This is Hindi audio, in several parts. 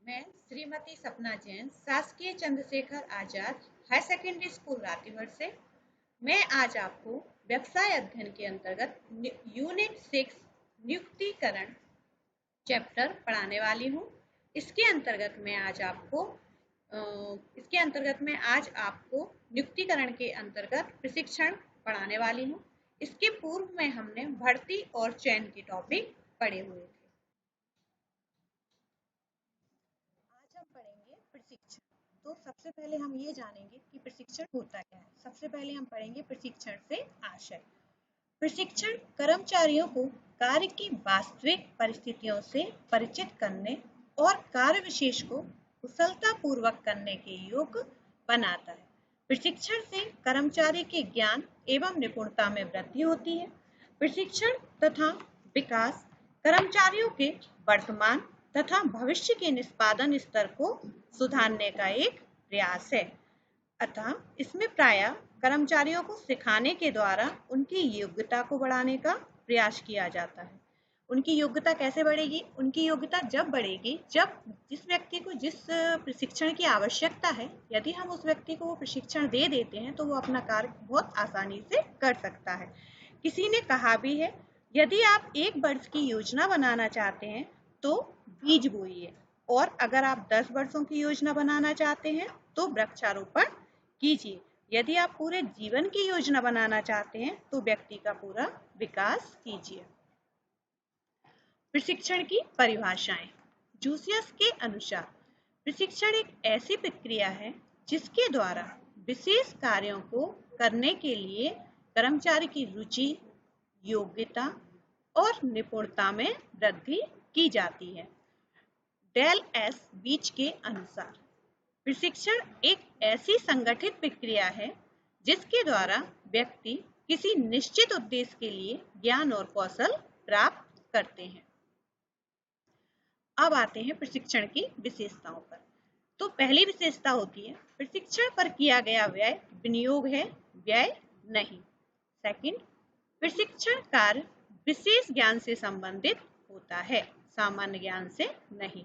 मैं श्रीमती सपना जैन शासकीय Chandrashekhar Azad higher secondary school रातीगढ़ से मैं आज आपको व्यवसाय अध्ययन के अंतर्गत यूनिट 6 नियुक्तिकरण चैप्टर पढ़ाने वाली हूँ। इसके अंतर्गत मैं आज आपको नियुक्तिकरण के अंतर्गत प्रशिक्षण पढ़ाने वाली हूँ। इसके पूर्व में हमने भर्ती और चयन के टॉपिक पढ़े हुए थे। आज हम पढ़ेंगे प्रशिक्षण। तो सबसे पहले हम ये जानेंगे कि प्रशिक्षण होता क्या है। सबसे पहले हम पढ़ेंगे प्रशिक्षण से आशय। प्रशिक्षण कर्मचारियों को कार्य की वास्तविक परिस्थितियों से परिचित करने और कार्य विशेष को कुशलतापूर्वक करने के योग्य बनाता है। प्रशिक्षण से कर्मचारी के ज्ञान एवं निपुणता में वृद्धि होती है। प्रशिक्षण तथा विकास कर्मचारियों के वर्तमान तथा भविष्य के निष्पादन स्तर को सुधारने का एक प्रयास है। अतः इसमें प्रायः कर्मचारियों को सिखाने के द्वारा उनकी योग्यता को बढ़ाने का प्रयास किया जाता है। उनकी योग्यता कैसे बढ़ेगी? उनकी योग्यता जब बढ़ेगी जब जिस व्यक्ति को जिस प्रशिक्षण की आवश्यकता है, यदि हम उस व्यक्ति को वो प्रशिक्षण दे देते हैं तो वो अपना कार्य बहुत आसानी से कर सकता है। किसी ने कहा भी है, यदि आप 1 वर्ष की योजना बनाना चाहते हैं तो बीज बोइए, और अगर आप 10 वर्षों की योजना बनाना चाहते हैं तो वृक्षारोपण कीजिए। यदि आप पूरे जीवन की योजना बनाना चाहते हैं तो व्यक्ति का पूरा विकास कीजिए। प्रशिक्षण की परिभाषाएं। जूसियस के अनुसार प्रशिक्षण एक ऐसी प्रक्रिया है जिसके द्वारा विशेष कार्यों को करने के लिए कर्मचारी की रुचि, योग्यता और निपुणता में वृद्धि की जाती है। डेल एस बीच के अनुसार प्रशिक्षण एक ऐसी संगठित प्रक्रिया है जिसके द्वारा व्यक्ति किसी निश्चित उद्देश्य के लिए ज्ञान और कौशल प्राप्त करते हैं। अब आते हैं प्रशिक्षण की विशेषताओं पर। तो पहली विशेषता होती है प्रशिक्षण पर किया गया व्यय विनियोग है, व्यय नहीं। सेकंड, प्रशिक्षण कार्य विशेष ज्ञान से संबंधित होता है, सामान्य ज्ञान से नहीं।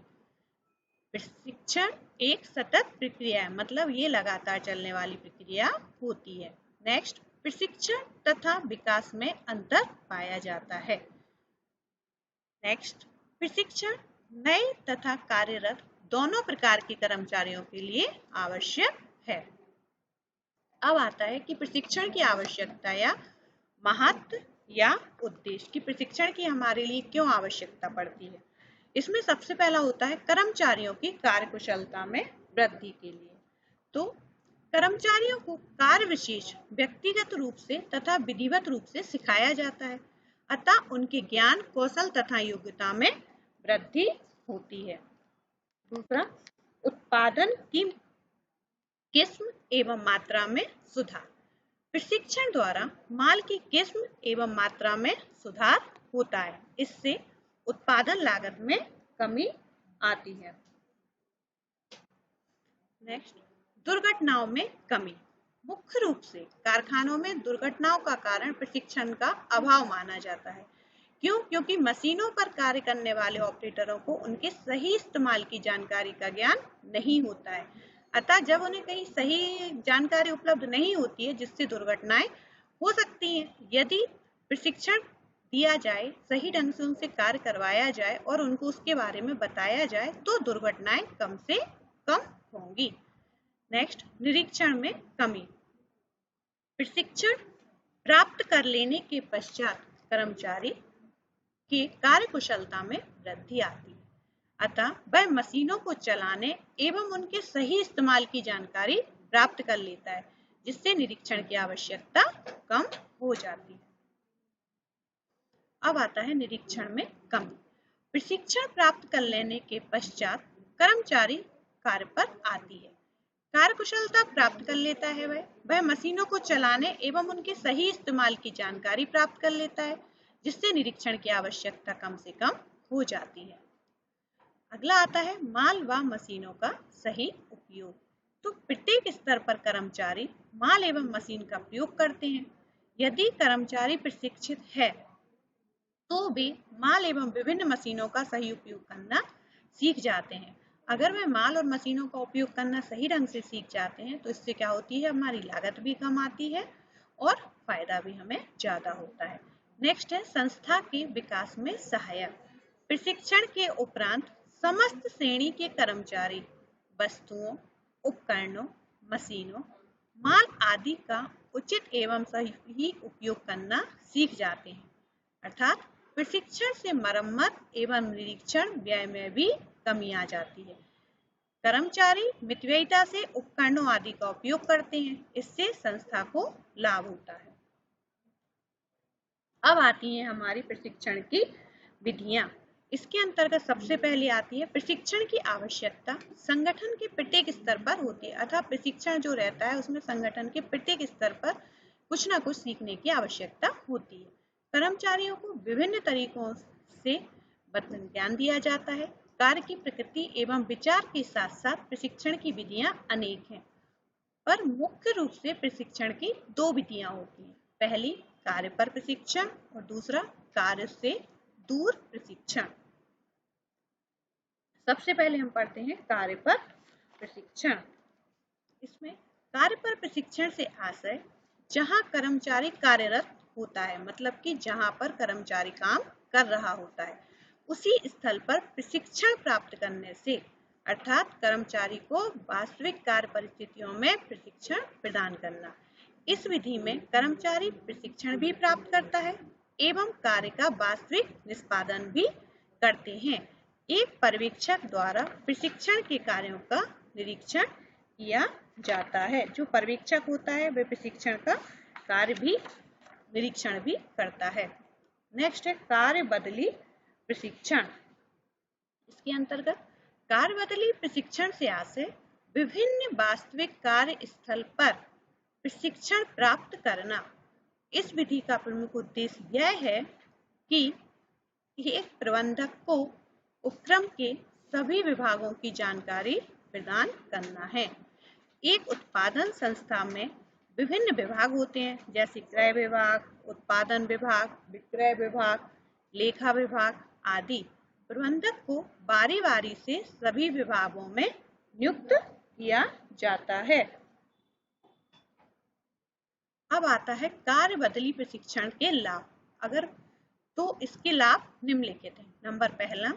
प्रशिक्षण एक सतत प्रक्रिया है, मतलब ये लगातार चलने वाली प्रक्रिया होती है। नेक्स्ट, प्रशिक्षण तथा विकास में अंतर पाया जाता है। नेक्स्ट, प्रशिक्षण नए तथा कार्यरत दोनों प्रकार के कर्मचारियों के लिए आवश्यक है। अब आता है कि प्रशिक्षण की आवश्यकता या महत्व या उद्देश्य की प्रशिक्षण की हमारे लिए क्यों आवश्यकता पड़ती है। इसमें सबसे पहला होता है कर्मचारियों की कार्यकुशलता में वृद्धि के लिए। तो कर्मचारियों को कार्य विशेष व्यक्तिगत रूप से तथा विधिवत रूप से सिखाया जाता है, अतः उनके ज्ञान, कौशल तथा योग्यता में वृद्धि होती है। दूसरा, उत्पादन की किस्म एवं मात्रा में सुधार। प्रशिक्षण द्वारा माल की किस्म एवं मात्रा में सुधार होता है, इससे उत्पादन लागत में कमी आती है। नेक्स्ट, दुर्घटनाओं में कमी। मुख्य रूप से कारखानों में दुर्घटनाओं का कारण प्रशिक्षण का अभाव माना जाता है। क्यों? क्योंकि मशीनों पर कार्य करने वाले ऑपरेटरों को उनके सही इस्तेमाल की जानकारी का ज्ञान नहीं होता है, अतः जब उन्हें कहीं सही जानकारी उपलब्ध नहीं होती है जिससे दुर्घटनाएं हो सकती हैं, यदि प्रशिक्षण दिया जाए, सही ढंग से उनसे कार्य करवाया जाए और उनको उसके बारे में बताया जाए तो दुर्घटनाएं कम से कम होंगी। नेक्स्ट, निरीक्षण में कमी। प्रशिक्षण प्राप्त कर लेने के पश्चात कर्मचारी की कार्यकुशलता में वृद्धि आती है, अतः वह मशीनों को चलाने एवं उनके सही इस्तेमाल की जानकारी प्राप्त कर लेता है, जिससे निरीक्षण की आवश्यकता कम हो जाती है। अब आता है निरीक्षण में कमी। प्रशिक्षण प्राप्त कर लेने के पश्चात कर्मचारी कार्य पर आती है, कार्यकुशलता प्राप्त कर लेता है, वह मशीनों को चलाने एवं उनके सही इस्तेमाल की जानकारी प्राप्त कर लेता है, जिससे निरीक्षण की आवश्यकता कम से कम हो जाती है। अगला आता है माल व मशीनों का सही उपयोग। तो प्रत्येक स्तर पर कर्मचारी माल एवं मशीन का प्रयोग करते हैं। यदि कर्मचारी प्रशिक्षित है तो वे माल एवं विभिन्न मशीनों का सही उपयोग करना सीख जाते हैं। अगर वे माल और मशीनों का उपयोग करना सही ढंग से सीख जाते हैं तो इससे क्या होती है, हमारी लागत भी कम आती है और फायदा भी हमें ज्यादा होता है। नेक्स्ट है संस्था के विकास में सहायक। प्रशिक्षण के उपरांत समस्त श्रेणी के कर्मचारी वस्तुओं, उपकरणों, मशीनों, माल आदि का उचित एवं सही उपयोग करना सीख जाते हैं। अर्थात प्रशिक्षण से मरम्मत एवं निरीक्षण व्यय में भी कमी आ जाती है। कर्मचारी मितव्ययिता से उपकरणों आदि का उपयोग करते हैं, इससे संस्था को लाभ होता है। अब आती है हमारी प्रशिक्षण की विधियां। इसके अंतर्गत सबसे पहले आती है प्रशिक्षण की आवश्यकता। संगठन के प्रत्येक स्तर पर होती है, अर्थात प्रशिक्षण जो रहता है उसमें संगठन के प्रत्येक स्तर पर कुछ ना कुछ सीखने की आवश्यकता होती है। कर्मचारियों को विभिन्न तरीकों से ज्ञान दिया जाता है। कार्य की प्रकृति एवं विचार के साथ साथ प्रशिक्षण की विधियां अनेक हैं, पर मुख्य रूप से प्रशिक्षण की दो विधियां होती हैं। पहली कार्य पर प्रशिक्षण और दूसरा कार्य से दूर प्रशिक्षण। सबसे पहले हम पढ़ते हैं कार्य पर प्रशिक्षण। इसमें कार्य पर प्रशिक्षण से आशय जहां कर्मचारी कार्यरत होता है, मतलब कि जहां पर कर्मचारी काम कर रहा होता है, उसी स्थल पर प्रशिक्षण प्राप्त करने से, अर्थात कर्मचारी को वास्तविक कार्य परिस्थितियों में प्रशिक्षण प्रदान करना। इस विधि में कर्मचारी प्रशिक्षण भी प्राप्त करता है एवं कार्य का वास्तविक निष्पादन भी करते हैं। एक पर्यवेक्षक द्वारा प्रशिक्षण के कार्यों का निरीक्षण किया जाता है। जो पर्यवेक्षक होता है वह प्रशिक्षण का कार्य भी निरीक्षण भी करता है। नेक्स्ट है कार्य बदली प्रशिक्षण। इसके अंतर्गत कार्य बदली प्रशिक्षण से आशय विभिन्न वास्तविक कार्य स्थल पर प्रशिक्षण प्राप्त करना। इस विधि का प्रमुख उद्देश्य यह है कि एक प्रबंधक को उपक्रम के सभी विभागों की जानकारी प्रदान करना है। एक उत्पादन संस्था में विभिन्न विभाग होते हैं, जैसे क्रय विभाग, उत्पादन विभाग, विक्रय विभाग, लेखा विभाग आदि। प्रबंधक को बारी बारी से सभी विभागों में नियुक्त किया जाता है। अब आता है कार्य बदली प्रशिक्षण के लाभ। अगर तो इसके लाभ निम्नलिखित हैं। नंबर पहला,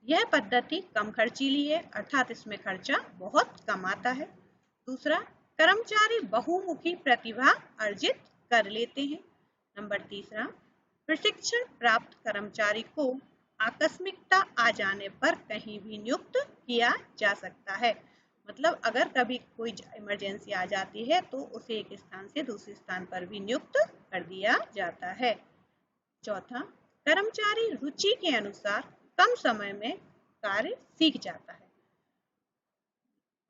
यह पद्धति कम खर्चीली है, अर्थात इसमें खर्चा बहुत कम आता है। दूसरा, कर्मचारी बहुमुखी प्रतिभा अर्जित कर लेते हैं। नंबर तीसरा, प्रशिक्षण प्राप्त कर्मचारी को आकस्मिकता आ जाने पर कहीं भी नियुक्त किया जा सकता है, मतलब अगर कभी कोई इमरजेंसी आ जाती है तो उसे एक स्थान से दूसरे स्थान पर भी नियुक्त कर दिया जाता है। चौथा, कर्मचारी रुचि के अनुसार कम समय में कार्य सीख जाता है।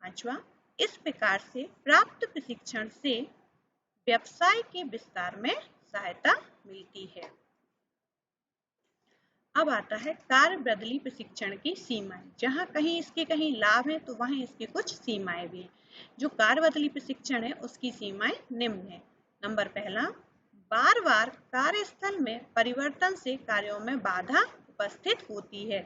पांचवा, इस प्रकार से प्राप्त प्रशिक्षण से व्यवसाय के विस्तार में सहायता मिलती है। अब आता है कार्य बदली प्रशिक्षण की सीमाएं। जहां कहीं इसके कहीं लाभ है तो वहीं इसकी कुछ सीमाएं भी हैं। जो कार्य बदली प्रशिक्षण है उसकी सीमाएं निम्न है। नंबर पहला, बार बार कार्यस्थल में परिवर्तन से कार्यों में बाधा उपस्थित होती है।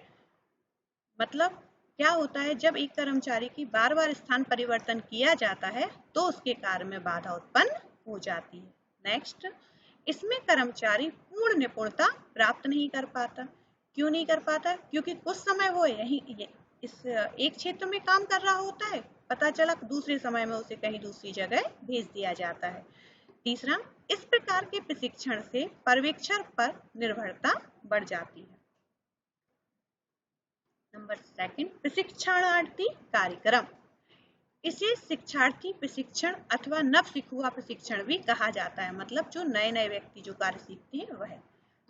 मतलब क्या होता है, जब एक कर्मचारी की बार बार स्थान परिवर्तन किया जाता है तो उसके कार्य में बाधा उत्पन्न हो जाती है। नेक्स्ट, इसमें कर्मचारी पूर्ण निपुणता प्राप्त नहीं कर पाता। क्यों नहीं कर पाता? क्योंकि कुछ समय वो इस एक क्षेत्र में काम कर रहा होता है, पता चला दूसरे समय में उसे कहीं दूसरी जगह भेज दिया जाता है। तीसरा, इस प्रकार के प्रशिक्षण से पर्यवेक्षण पर निर्भरता बढ़ जाती है। नंबर सेकंड, प्रशिक्षणार्थी कार्यक्रम। इसे शिक्षार्थी प्रशिक्षण अथवा नव सिखुआ प्रशिक्षण भी कहा जाता है। मतलब जो नए नए व्यक्ति जो कार्य सीखते हैं वह।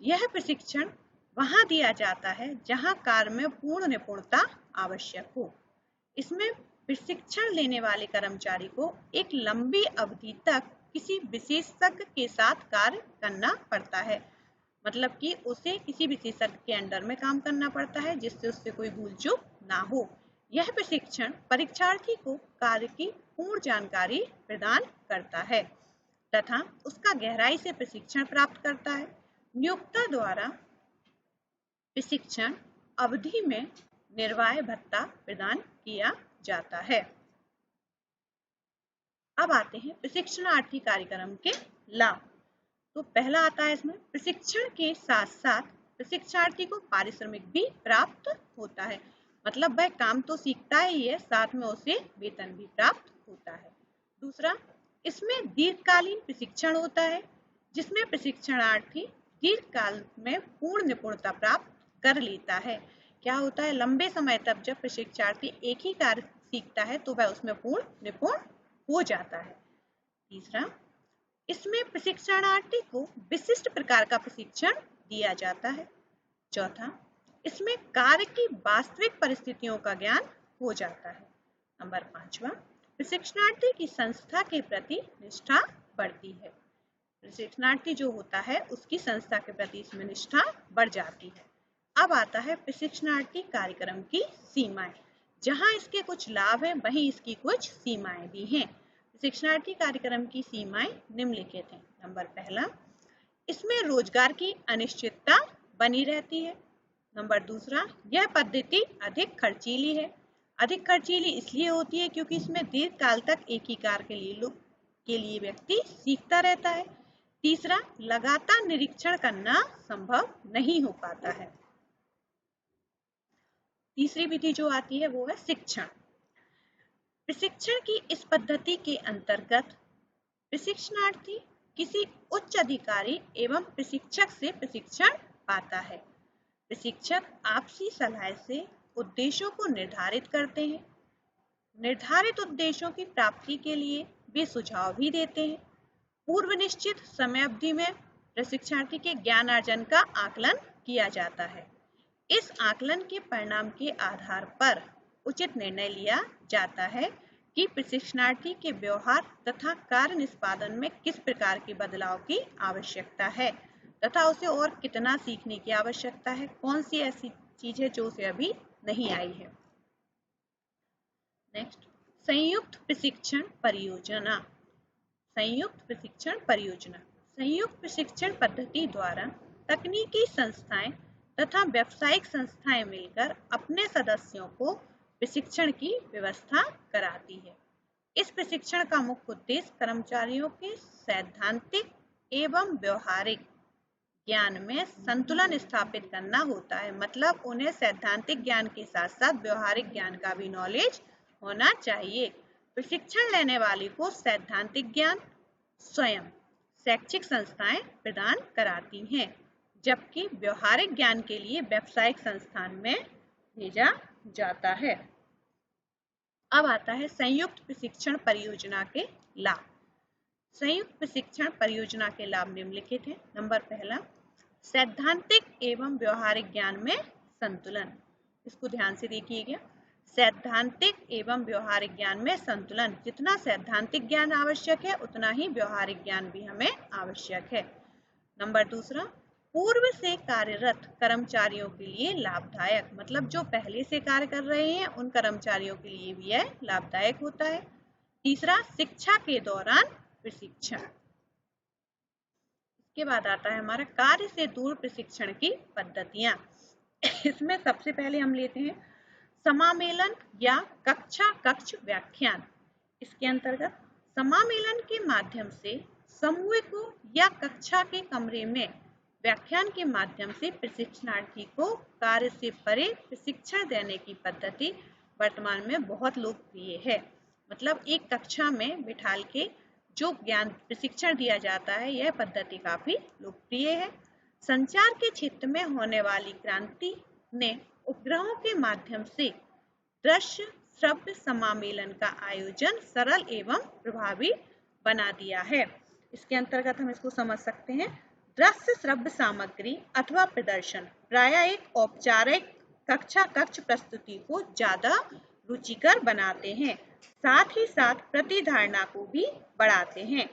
यह प्रशिक्षण वहां दिया जाता है जहां कार्य में पूर्ण निपुणता आवश्यक हो। इसमें प्रशिक्षण लेने वाले कर्मचारी को एक लंबी अवधि तक किसी विशेषज्ञ के साथ कार्य करना पड़ता है। मतलब कि उसे किसी विशेषज्ञ के अंडर में काम करना पड़ता है जिससे उससे कोई भूल चूक ना हो। यह प्रशिक्षण परीक्षार्थी को कार्य की पूर्ण जानकारी प्रदान करता है तथा उसका गहराई से प्रशिक्षण प्राप्त करता है। नियोक्ता द्वारा प्रशिक्षण अवधि में निर्वाह भत्ता प्रदान किया जाता है। अब आते हैं प्रशिक्षणार्थी कार्यक्रम के लाभ। तो पहला आता है इसमें प्रशिक्षण के साथ साथ प्रशिक्षणार्थी को पारिश्रमिक भी प्राप्त होता है, मतलब वह काम तो सीखता ही है, साथ में उसे वेतन भी प्राप्त होता है। दूसरा, इसमें दीर्घकालीन प्रशिक्षण होता है, जिसमें प्रशिक्षणार्थी दीर्घकाल में पूर्ण निपुणता प्राप्त कर लेता है। क्या होता है, लंबे समय तक जब प्रशिक्षणार्थी एक ही कार्य सीखता है तो वह उसमें पूर्ण निपुण हो जाता है। तीसरा, इसमें प्रशिक्षणार्थी को विशिष्ट प्रकार का प्रशिक्षण दिया जाता है। चौथा, इसमें कार्य की वास्तविक परिस्थितियों का ज्ञान हो जाता है। नंबर 5वां, प्रशिक्षणार्थी की संस्था के प्रति निष्ठा बढ़ती है। प्रशिक्षणार्थी जो होता है उसकी संस्था के प्रति इसमें निष्ठा बढ़ जाती है। अब आता है प्रशिक्षणार्थी कार्यक्रम की सीमाएं। जहां इसके कुछ लाभ हैं वहीं इसकी कुछ सीमाएं भी हैं। प्रशिक्षणार्थी कार्यक्रम की सीमाएं निम्नलिखित हैं। नंबर पहला, इसमें रोजगार की अनिश्चितता बनी रहती है। नंबर दूसरा, यह पद्धति अधिक खर्चीली है। अधिक खर्चीली इसलिए होती है क्योंकि इसमें दीर्घ काल तक एक ही कार्य के लिए व्यक्ति सीखता रहता है। तीसरा, लगातार निरीक्षण करना संभव नहीं हो पाता है। तीसरी विधि जो आती है वो है शिक्षण। प्रशिक्षण की इस पद्धति के अंतर्गत प्रशिक्षणार्थी किसी उच्च अधिकारी एवं प्रशिक्षक से प्रशिक्षण पाता है। प्रशिक्षक आपसी सलाह से उद्देश्यों को निर्धारित करते हैं। निर्धारित उद्देश्यों की प्राप्ति के लिए वे सुझाव भी देते हैं। पूर्व निश्चित समय अवधि में प्रशिक्षणार्थी के ज्ञान अर्जन का आकलन किया जाता है। इस आकलन के परिणाम के आधार पर उचित निर्णय लिया जाता है कि प्रशिक्षणार्थी के व्यवहार तथा कार्य निष्पादन में किस प्रकार के बदलाव की आवश्यकता है तथा उसे और कितना सीखने की आवश्यकता है, कौन सी ऐसी चीज है जो उसे अभी नहीं आई है। नेक्स्ट, संयुक्त प्रशिक्षण परियोजना। संयुक्त प्रशिक्षण परियोजना संयुक्त प्रशिक्षण पद्धति द्वारा तकनीकी संस्थाएं तथा व्यावसायिक संस्थाएं मिलकर अपने सदस्यों को प्रशिक्षण की व्यवस्था कराती है। इस प्रशिक्षण का मुख्य उद्देश्य कर्मचारियों के सैद्धांतिक एवं व्यवहारिक ज्ञान में संतुलन स्थापित करना होता है, मतलब उन्हें सैद्धांतिक ज्ञान के साथ साथ व्यवहारिक ज्ञान का भी नॉलेज होना चाहिए। प्रशिक्षण लेने वाले को सैद्धांतिक ज्ञान स्वयं शैक्षिक संस्थाएं प्रदान कराती हैं, जबकि व्यवहारिक ज्ञान के लिए व्यावसायिक संस्थान में भेजा जाता है। अब आता है संयुक्त प्रशिक्षण परियोजना के लाभ। संयुक्त प्रशिक्षण परियोजना के लाभ निम्नलिखित हैं। नंबर पहला, सैद्धांतिक एवं व्यवहारिक ज्ञान में संतुलन। इसको ध्यान से देखिएगा, सैद्धांतिक एवं व्यवहारिक ज्ञान में संतुलन। जितना सैद्धांतिक ज्ञान आवश्यक है उतना ही व्यवहारिक ज्ञान भी हमें आवश्यक है। नंबर दूसरा, पूर्व से कार्यरत कर्मचारियों के लिए लाभदायक, मतलब जो पहले से कार्य कर रहे हैं उन कर्मचारियों के लिए भी यह लाभदायक होता है। तीसरा, शिक्षा के दौरान प्रशिक्षण। इसके बाद आता है हमारा कार्य से दूर प्रशिक्षण की पद्धतियां। इसमें सबसे पहले हम लेते हैं समामेलन या कक्षा कक्ष व्याख्यान। इसके अंतर्गत समामेलन के माध्यम से समूह को या कक्षा के कमरे में व्याख्यान के माध्यम से प्रशिक्षणार्थी को कार्य से परे प्रशिक्षण देने की पद्धति वर्तमान में बहुत लोकप्रिय है। मतलब एक कक्षा में बिठाल के जो ज्ञान प्रशिक्षण दिया जाता है, यह पद्धति काफी लोकप्रिय है। संचार के क्षेत्र में होने वाली क्रांति ने उपग्रहों के माध्यम से दृश्य श्रव्य समामेलन का आयोजन सरल एवं प्रभावी बना दिया है। इसके अंतर्गत हम इसको समझ सकते हैं, दृश्य श्रव्य सामग्री अथवा प्रदर्शन प्रायः एक औपचारिक कक्षा कक्ष प्रस्तुति को ज्यादा रुचिकर बनाते हैं, साथ ही साथ प्रतिधारणा को भी बढ़ाते हैं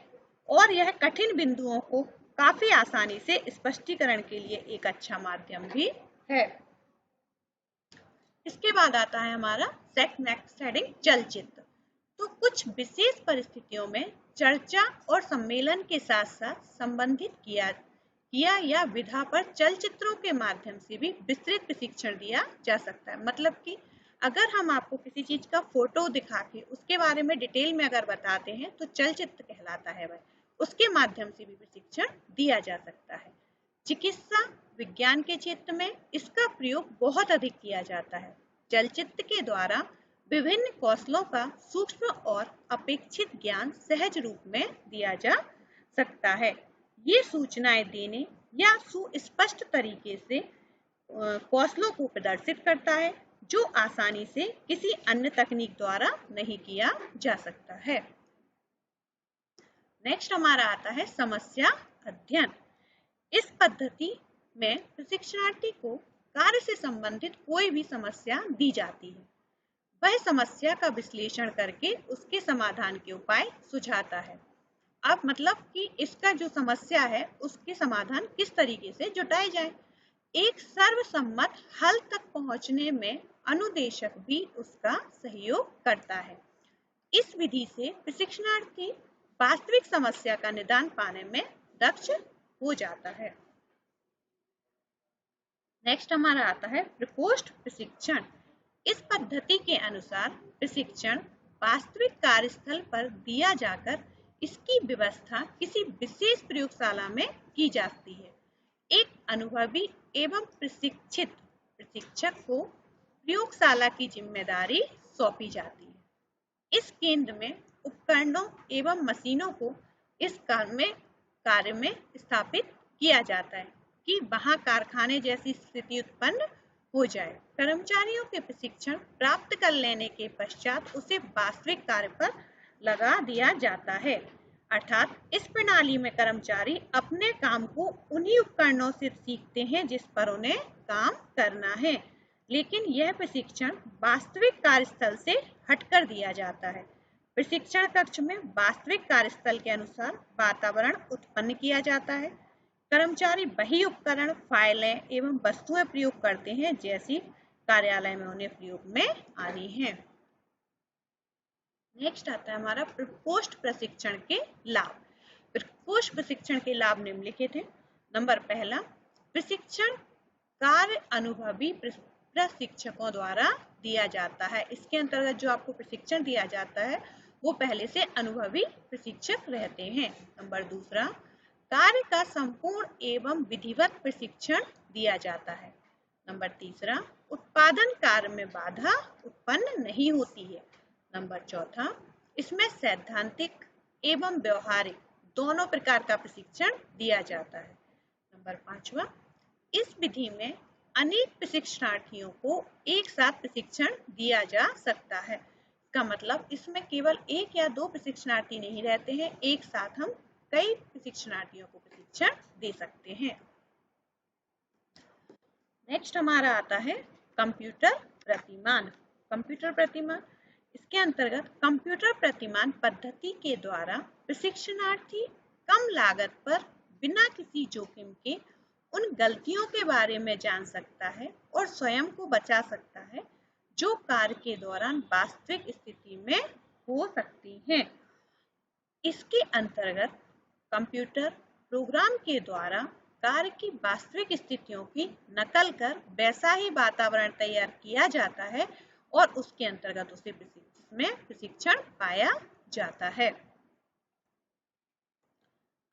और यह कठिन बिंदुओं को काफी आसानी से स्पष्टीकरण के लिए एक अच्छा माध्यम भी है। इसके बाद आता है हमारा नेक्स्ट हेडिंग चलचित्र। तो कुछ विशेष परिस्थितियों में चर्चा और सम्मेलन के साथ साथ संबंधित क्रिया या विधा पर चलचित्रों के माध्यम से भी विस्तृत प्रशिक्षण दिया जा सकता है। मतलब कि अगर हम आपको किसी चीज का फोटो दिखा के उसके बारे में डिटेल में अगर बताते हैं तो चलचित्र कहलाता है वह, उसके माध्यम से भी प्रशिक्षण दिया जा सकता है। चिकित्सा विज्ञान के क्षेत्र में इसका प्रयोग बहुत अधिक किया जाता है। चलचित्र के द्वारा विभिन्न कौशलों का सूक्ष्म और अपेक्षित ज्ञान सहज रूप में दिया जा सकता है। ये सूचनाएं देने या सुस्पष्ट तरीके से कौशलों को प्रदर्शित करता है जो आसानी से किसी अन्य तकनीक द्वारा नहीं किया जा सकता है। नेक्स्ट हमारा आता है समस्या अध्ययन। इस पद्धति में प्रशिक्षणार्थी को कार्य से संबंधित कोई भी समस्या दी जाती है, वह समस्या का विश्लेषण करके उसके समाधान के उपाय सुझाता है। अब मतलब कि इसका जो समस्या है उसके समाधान किस तरीके से जुटाए जाए, एक सर्वसम्मत हल तक पहुंचने में अनुदेशक भी उसका सहयोग करता है। इस विधि से प्रशिक्षणार्थी वास्तविक समस्या का निदान पाने में दक्ष हो जाता है। नेक्स्ट हमारा आता है प्रकोष्ठ प्रशिक्षण। इस पद्धति के अनुसार प्रशिक्षण वास्तविक कार्यस्थल पर दिया जाकर इसकी व्यवस्था किसी विशेष प्रयोगशाला में की जाती है। एक अनुभवी एवं प्रशिक्षित प्रशिक्षक को प्रयोगशाला की जिम्मेदारी सौंपी जाती है। इस केंद्र में उपकरणों एवं मशीनों को इस कार्य में स्थापित किया जाता है कि वहां कारखाने जैसी स्थिति उत्पन्न हो जाए। कर्मचारियों के प्रशिक्षण प्राप्त कर लेने के पश्चात उसे वास्तविक कार्य पर लगा दिया जाता है। अर्थात इस प्रणाली में कर्मचारी अपने काम को उन्हीं उपकरणों से सीखते हैं जिस पर उन्हें काम करना है, लेकिन यह प्रशिक्षण वास्तविक कार्यस्थल से हटकर दिया जाता है। प्रशिक्षण कक्ष में वास्तविक कार्यस्थल के अनुसार वातावरण उत्पन्न किया जाता है। कर्मचारी वही उपकरण, फाइलें एवं वस्तुएं प्रयोग करते हैं जैसी कार्यालय में उन्हें प्रयोग में आनी है। नेक्स्ट आता है हमारा प्रकोष्ठ प्रशिक्षण के लाभ। प्रकोष्ठ प्रशिक्षण के लाभ निम्नलिखित हैं। नंबर पहला, प्रशिक्षण कार्य अनुभवी प्रशिक्षकों द्वारा दिया जाता है। इसके अंतर्गत जो आपको प्रशिक्षण दिया जाता है वो पहले से अनुभवी प्रशिक्षक रहते हैं। नंबर दूसरा, कार्य का संपूर्ण एवं विधिवत प्रशिक्षण दिया जाता है। नंबर तीसरा, उत्पादन कार्य में बाधा उत्पन्न नहीं होती है। नंबर चौथा, इसमें सैद्धांतिक एवं व्यवहारिक दोनों प्रकार का प्रशिक्षण दिया जाता है। नंबर पांचवा, इस विधि में अनेक प्रशिक्षणार्थियों को एक साथ प्रशिक्षण दिया जा सकता है। इसका मतलब इसमें केवल एक या दो प्रशिक्षणार्थी नहीं रहते हैं, एक साथ हम कई प्रशिक्षणार्थियों को प्रशिक्षण दे सकते हैं। नेक्स्ट हमारा आता है कंप्यूटर प्रतिमान। कंप्यूटर प्रतिमान, इसके अंतर्गत कंप्यूटर प्रतिमान पद्धति के द्वारा प्रशिक्षणार्थी कम लागत पर बिना किसी जोखिम के उन गलतियों के बारे में जान सकता है और स्वयं को बचा सकता है जो कार्य के दौरान वास्तविक स्थिति में हो सकती हैं। इसके अंतर्गत कंप्यूटर प्रोग्राम के द्वारा कार्य की वास्तविक स्थितियों की नकल कर वैसा ही वातावरण तैयार किया जाता है और उसके अंतर्गत उसे प्रशिक्षण पाया जाता है।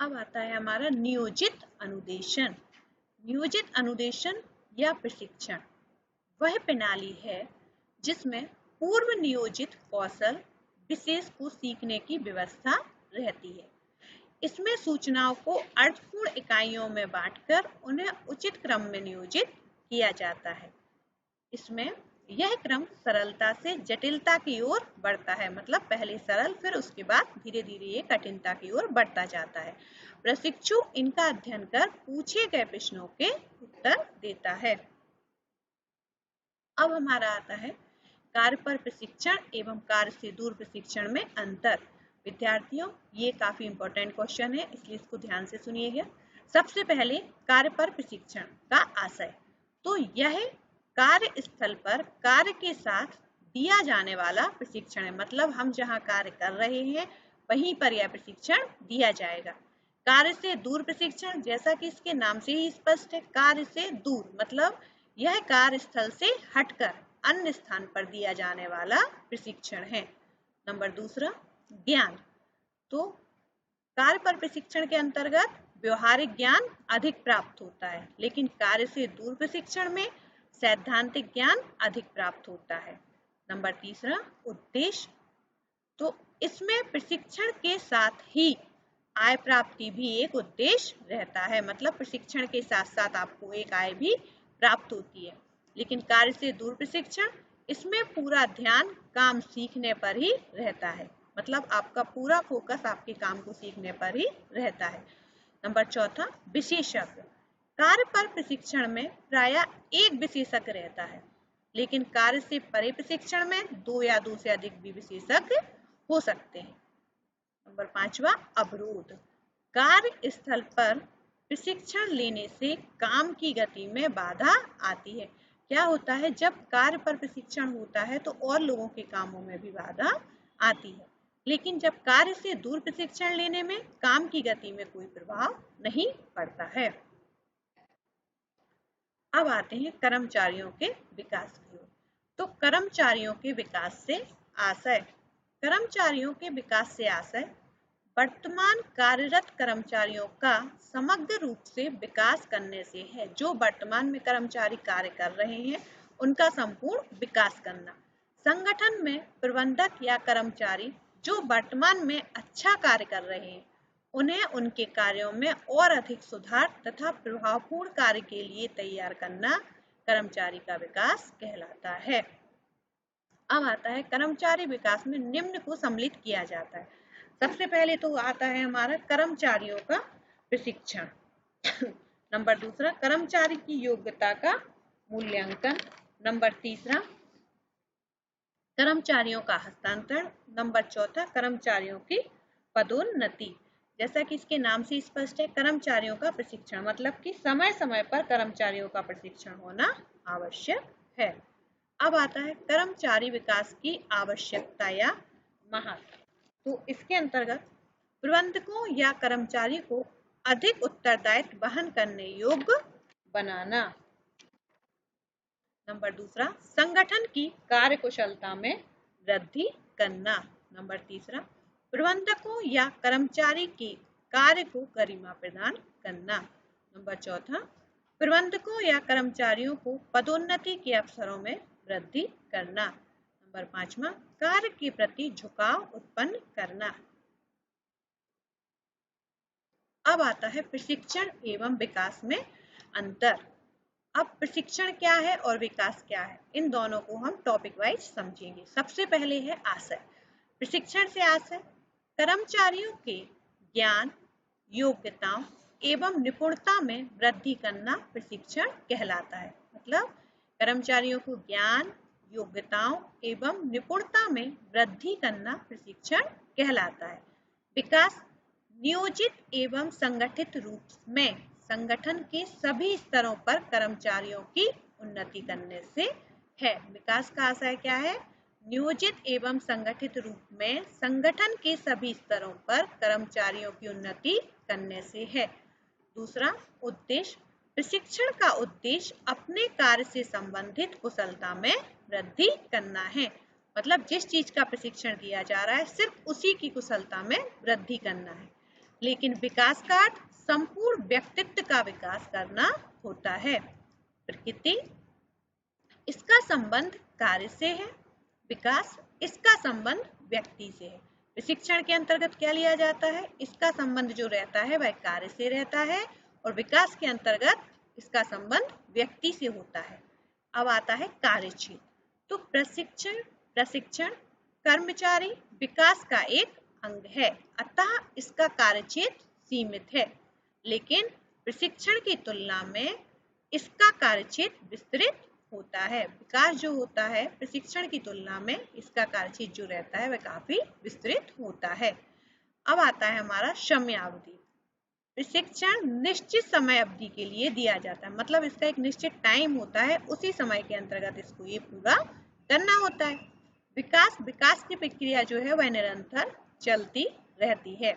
अब आता है हमारा नियोजित अनुदेशन। नियोजित अनुदेशन या प्रशिक्षण वह प्रणाली है जिसमें पूर्व नियोजित कौशल विशेष को सीखने की व्यवस्था रहती है। इसमें सूचनाओं को अर्थपूर्ण इकाइयों में बांटकर उन्हें उचित क्रम में नियोजित किया जाता है। इसमें यह क्रम सरलता से जटिलता की ओर बढ़ता है, मतलब पहले सरल फिर उसके बाद धीरे धीरे ये कठिनता की ओर बढ़ता जाता है। प्रशिक्षु इनका अध्ययन कर पूछे गए प्रश्नों के उत्तर देता है। अब हमारा आता है कार्य पर प्रशिक्षण एवं कार्य से दूर प्रशिक्षण में अंतर। विद्यार्थियों, ये काफी इंपॉर्टेंट क्वेश्चन है, इसलिए इसको ध्यान से सुनिएगा। सबसे पहले कार्य पर प्रशिक्षण का आशय, तो यह कार्य स्थल पर कार्य के साथ दिया जाने वाला प्रशिक्षण है। मतलब हम जहां कार्य कर रहे हैं वहीं पर यह प्रशिक्षण दिया जाएगा। कार्य से दूर प्रशिक्षण, जैसा कि इसके नाम से ही स्पष्ट है, कार्य से दूर मतलब यह कार्यस्थल से हटकर अन्य स्थान पर दिया जाने वाला प्रशिक्षण है। नंबर दूसरा, ज्ञान। तो कार्य पर प्रशिक्षण के अंतर्गत व्यवहारिक ज्ञान अधिक प्राप्त होता है, लेकिन कार्य से दूर प्रशिक्षण में सैद्धांतिक ज्ञान अधिक प्राप्त होता है। नंबर तीसरा, उद्देश्य। तो इसमें प्रशिक्षण के साथ ही आय प्राप्ति भी एक उद्देश्य रहता है, मतलब प्रशिक्षण के साथ साथ आपको एक आय भी प्राप्त होती है। लेकिन कार्य से दूर प्रशिक्षण, इसमें पूरा ध्यान काम सीखने पर ही रहता है, मतलब आपका पूरा फोकस आपके काम को सीखने पर ही रहता है। नंबर चौथा, विशेषज्ञ। कार्य पर प्रशिक्षण में प्रायः एक विशेषज्ञ रहता है, लेकिन कार्य से परे प्रशिक्षण में 2 या 2 से अधिक भी विशेषज्ञ हो सकते हैं। नंबर पांचवा, अवरोध। कार्य स्थल पर प्रशिक्षण लेने से काम की गति में बाधा आती है। क्या होता है, जब कार्य पर प्रशिक्षण होता है तो और लोगों के कामों में भी बाधा आती है, लेकिन जब कार्य से दूर प्रशिक्षण लेने में काम की गति में कोई प्रभाव नहीं पड़ता है। अब आते हैं कर्मचारियों के विकास की ओर। तो कर्मचारियों के विकास से आशय। कर्मचारियों के विकास से आशय वर्तमान कार्यरत कर्मचारियों का समग्र रूप से विकास करने से है। जो वर्तमान में कर्मचारी कार्य कर रहे हैं उनका संपूर्ण विकास करना। संगठन में प्रबंधक या कर्मचारी जो वर्तमान में अच्छा कार्य कर रहे हैं उन्हें उनके कार्यों में और अधिक सुधार तथा प्रभावपूर्ण कार्य के लिए तैयार करना कर्मचारी का विकास कहलाता है। अब आता है कर्मचारी विकास में निम्न को सम्मिलित किया जाता है। सबसे पहले तो आता है हमारा कर्मचारियों का प्रशिक्षण। नंबर दूसरा, कर्मचारी की योग्यता का मूल्यांकन। नंबर तीसरा, कर्मचारियों का हस्तांतरण। नंबर चौथा, कर्मचारियों की पदोन्नति। जैसा कि इसके नाम से स्पष्ट है, कर्मचारियों का प्रशिक्षण मतलब कि समय समय पर कर्मचारियों का प्रशिक्षण होना आवश्यक है। अब आता है कर्मचारी विकास की आवश्यकता या महत्व। तो इसके अंतर्गत प्रबंधकों या कर्मचारी को अधिक उत्तरदायित्व वहन करने योग्य बनाना। नंबर दूसरा, संगठन की कार्यकुशलता में वृद्धि करना। नंबर तीसरा, प्रबंधकों या कर्मचारी के कार्य को गरिमा प्रदान करना। नंबर चौथा, प्रबंधकों या कर्मचारियों को पदोन्नति के अवसरों में वृद्धि करना। नंबर पांचवा, कार्य के प्रति झुकाव उत्पन्न करना। अब आता है प्रशिक्षण एवं विकास में अंतर। अब प्रशिक्षण क्या है और विकास क्या है, इन दोनों को हम टॉपिक वाइज समझेंगे। सबसे पहले है आशय। प्रशिक्षण से आशय कर्मचारियों के ज्ञान, योग्यताओं एवं निपुणता में वृद्धि करना प्रशिक्षण कहलाता है। मतलब कर्मचारियों को ज्ञान, योग्यताओं एवं निपुणता में वृद्धि करना प्रशिक्षण कहलाता है। विकास नियोजित एवं संगठित रूप में संगठन के सभी स्तरों पर कर्मचारियों की उन्नति करने से है। विकास का आशय क्या है, नियोजित एवं संगठित रूप में संगठन के सभी स्तरों पर कर्मचारियों की उन्नति करने से है। दूसरा, उद्देश्य। प्रशिक्षण का उद्देश्य अपने कार्य से संबंधित कुशलता में वृद्धि करना है। मतलब जिस चीज का प्रशिक्षण दिया जा रहा है सिर्फ उसी की कुशलता में वृद्धि करना है। लेकिन विकास का अर्थ संपूर्ण व्यक्तित्व का विकास करना होता है। प्रकृति, इसका संबंध कार्य से है। विकास, इसका संबंध व्यक्ति से है। प्रशिक्षण के अंतर्गत क्या लिया जाता है, इसका संबंध जो रहता है वह कार्य से रहता है और विकास के अंतर्गत इसका संबंध व्यक्ति से होता है। अब आता है कार्यक्षेत्र। तो प्रशिक्षण कर्मचारी विकास का एक अंग है, अतः इसका कार्यक्षेत्र सीमित है। लेकिन प्रशिक्षण की तुलना में इसका कार्यक्षेत्र विस्तृत होता है। विकास जो होता है प्रशिक्षण की तुलना में इसका कार्यक्षेत्र जो रहता है वह काफी विस्तृत होता है। अब आता है हमारा समयावधि। प्रशिक्षण निश्चित समय अवधि के लिए दिया जाता है, मतलब इसका एक निश्चित टाइम होता है, उसी समय के अंतर्गत इसको ये पूरा करना होता है। विकास की प्रक्रिया जो है वह निरंतर चलती रहती है।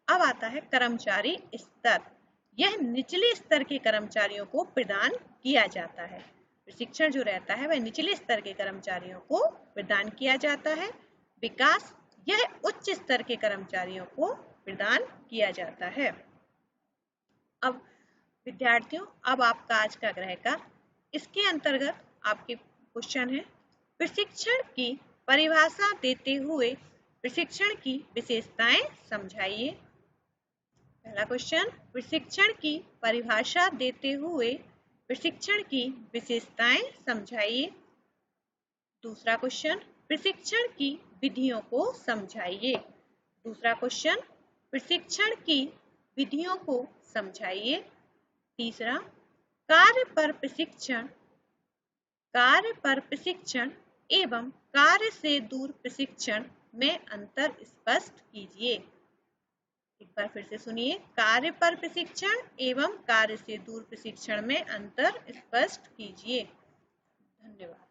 अब आता है कर्मचारी स्तर। यह निचले स्तर के कर्मचारियों को प्रदान किया जाता है। प्रशिक्षण जो रहता है वह निचले स्तर के कर्मचारियों को प्रदान किया जाता है। विकास, यह उच्च स्तर के कर्मचारियों को प्रदान किया जाता है। अब विद्यार्थियों, अब आपका आज का गृह कार्य, इसके अंतर्गत आपके क्वेश्चन है, प्रशिक्षण की परिभाषा देते हुए प्रशिक्षण की विशेषताएं समझाइए। पहला क्वेश्चन, प्रशिक्षण की परिभाषा देते हुए प्रशिक्षण की विशेषताएं समझाइए। दूसरा क्वेश्चन, प्रशिक्षण की विधियों को समझाइए। दूसरा क्वेश्चन, प्रशिक्षण की विधियों को समझाइए। तीसरा, कार्य पर प्रशिक्षण एवं कार्य से दूर प्रशिक्षण में अंतर स्पष्ट कीजिए। एक बार फिर से सुनिए, कार्य पर प्रशिक्षण एवं कार्य से दूर प्रशिक्षण में अंतर स्पष्ट कीजिए। धन्यवाद।